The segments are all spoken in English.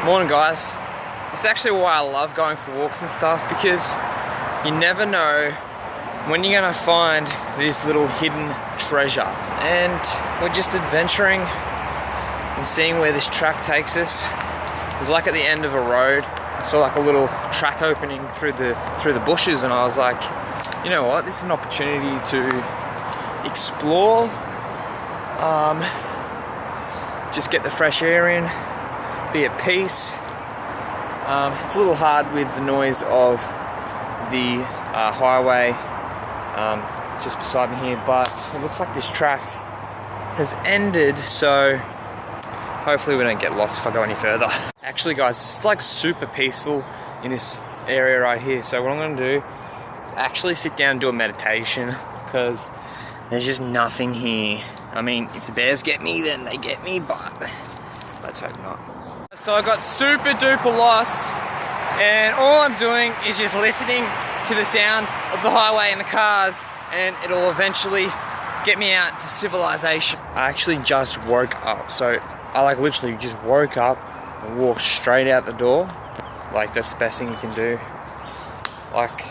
Morning guys. This is actually why I love going for walks and stuff, because you never know when you're gonna find this little hidden treasure. And we're just adventuring and seeing where this track takes us. It was like at the end of a road. I saw like a little track opening through the bushes, and I was like, you know what, this is an opportunity to explore, just get the fresh air in, be at peace. It's a little hard with the noise of the highway just beside me here, but it looks like this track has ended, so hopefully we don't get lost if I go any further. Actually guys, it's like super peaceful in this area right here, so what I'm going to do is actually sit down and do a meditation, because there's just nothing here. I mean, if the bears get me, then they get me, but let's hope not. So I got super duper lost, and all I'm doing is just listening to the sound of the highway and the cars, and it'll eventually get me out to civilization. I actually just woke up, so I like literally just woke up and walked straight out the door. Like, that's the best thing you can do. Like,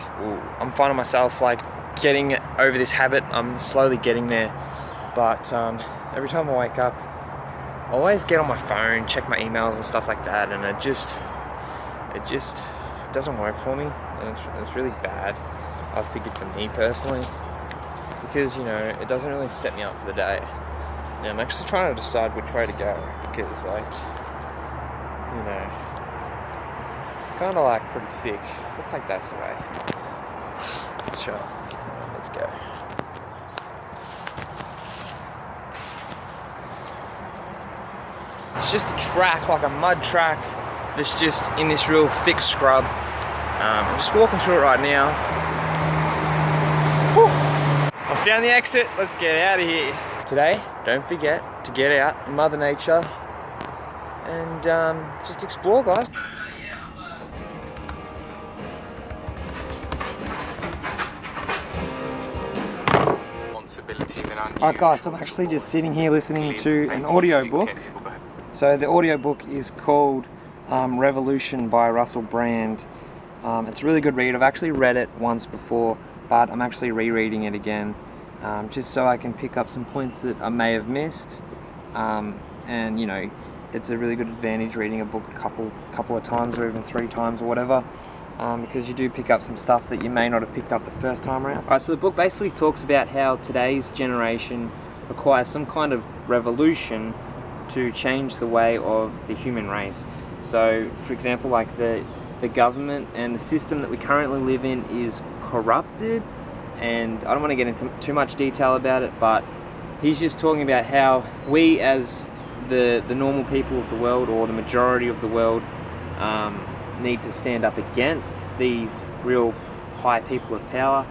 I'm finding myself like getting over this habit. I'm slowly getting there, but every time I wake up, I always get on my phone, check my emails and stuff like that, and it just doesn't work for me, and it's really bad, I figured, for me personally, because, you know, it doesn't really set me up for the day. And I'm actually trying to decide which way to go, because, like, you know, it's kind of like pretty thick. Looks like that's the way. Sure, let's go. It's just a track, like a mud track, that's just in this real thick scrub. I'm just walking through it right now. Whew. I found the exit, let's get out of here. Today, don't forget to get out in Mother Nature and just explore, guys. Alright guys, so I'm actually just sitting here listening to an audiobook. So the audiobook is called Revolution by Russell Brand. It's a really good read. I've actually read it once before, but I'm actually rereading it again, just so I can pick up some points that I may have missed. And you know, it's a really good advantage reading a book a couple of times, or even 3 times or whatever, because you do pick up some stuff that you may not have picked up the first time around. Alright, so the book basically talks about how today's generation requires some kind of revolution to change the way of the human race. So, for example, like the government and the system that we currently live in is corrupted, and I don't want to get into too much detail about it, but he's just talking about how we as the normal people of the world, or the majority of the world, need to stand up against these real high people of power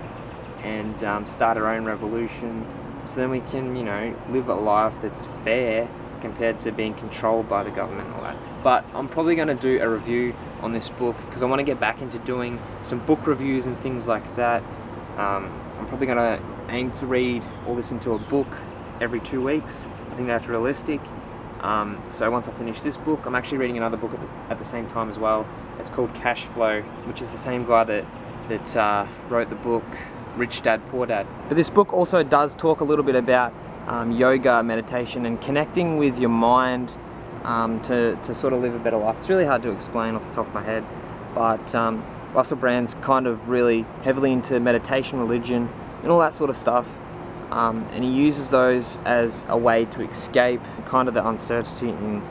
and start our own revolution, so then we can, you know, live a life that's fair compared to being controlled by the government and all that. But I'm probably going to do a review on this book, because I want to get back into doing some book reviews and things like that. I'm probably going to aim to read or listen to a book every 2 weeks. I think that's realistic. So once I finish this book, I'm actually reading another book at the same time as well. It's called Cash Flow, which is the same guy that wrote the book Rich Dad, Poor Dad. But this book also does talk a little bit about yoga, meditation, and connecting with your mind to sort of live a better life. It's really hard to explain off the top of my head, but Russell Brand's kind of really heavily into meditation, religion, and all that sort of stuff, and he uses those as a way to escape kind of the uncertainty in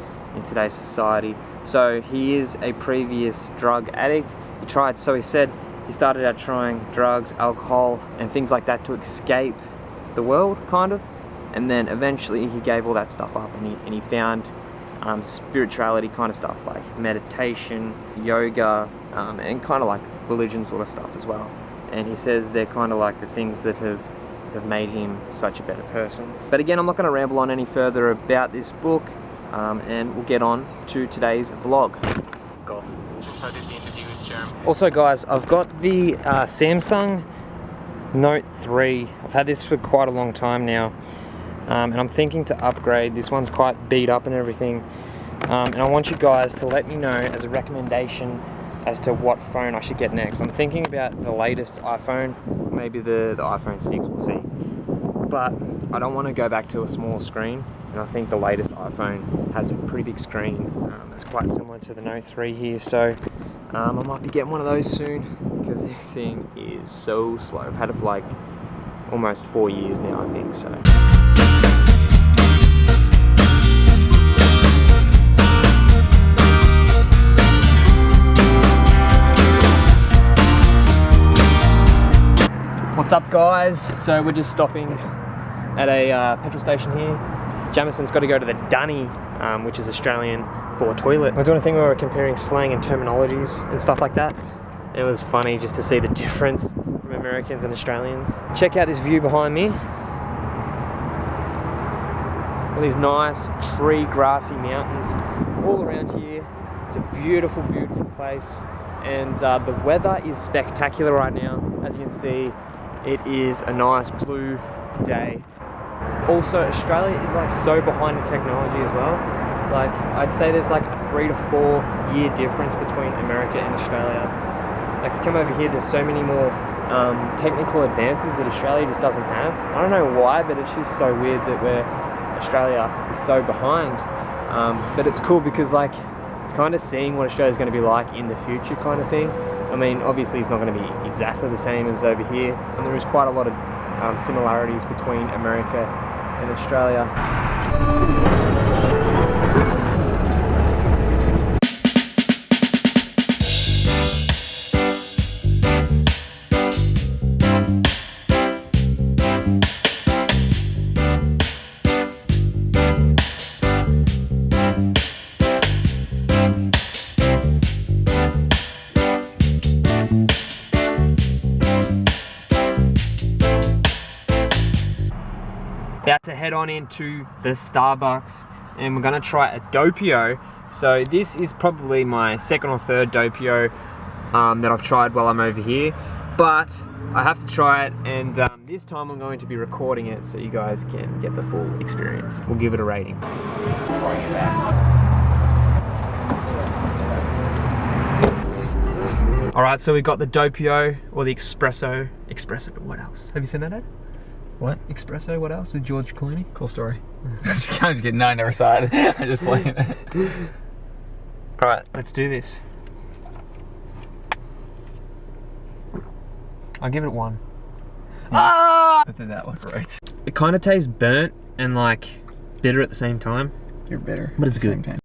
today's society. So he is a previous drug addict. He said he started out trying drugs, alcohol, and things like that to escape the world, kind of. And then eventually he gave all that stuff up, and he found spirituality kind of stuff, like meditation, yoga, and kind of like religion sort of stuff as well. And he says they're kind of like the things that have made him such a better person. But again, I'm not going to ramble on any further about this book, and we'll get on to today's vlog. Since I did the interview with Jeremy. Also guys, I've got the Samsung Note 3. I've had this for quite a long time now. And I'm thinking to upgrade. This one's quite beat up and everything. and I want you guys to let me know as a recommendation as to what phone I should get next. I'm thinking about the latest iPhone, maybe the iPhone 6, we'll see. But I don't want to go back to a small screen, and I think the latest iPhone has a pretty big screen. It's quite similar to the Note 3 here, so I might be getting one of those soon, because this thing is so slow. I've had it for like almost 4 years now, I think, so. What's up, guys? So we're just stopping at a petrol station here. Jamison's got to go to the Dunny, which is Australian for toilet. We're doing a thing where we're comparing slang and terminologies and stuff like that. It was funny just to see the difference from Americans and Australians. Check out this view behind me. All these nice tree, grassy mountains all around here. It's a beautiful, beautiful place. And the weather is spectacular right now. As you can see, it is a nice blue day. Also, Australia is like so behind in technology as well. Like, I'd say there's like a 3 to 4 year difference between America and Australia. Like, you come over here, there's so many more technical advances that Australia just doesn't have. I don't know why, but it's just so weird that Australia is so behind. But it's cool because like, it's kind of seeing what Australia's going to be like in the future kind of thing. I mean, obviously it's not going to be exactly the same as over here, and there is quite a lot of similarities between America and Australia. About to head on into the Starbucks, and we're gonna try a Doppio. So this is probably my second or third Doppio that I've tried while I'm over here, but I have to try it, and this time I'm going to be recording it so you guys can get the full experience. We'll give it a rating. All right, so we got the Doppio, or the Espresso. What else? Have you seen that ad? What? Espresso, what else? With George Clooney? Cool story. I'm just kidding. No, I never saw it. I just playing it. Alright, let's do this. I'll give it 1. Ah! That did that look right. It kind of tastes burnt and like bitter at the same time. You're bitter. But it's good.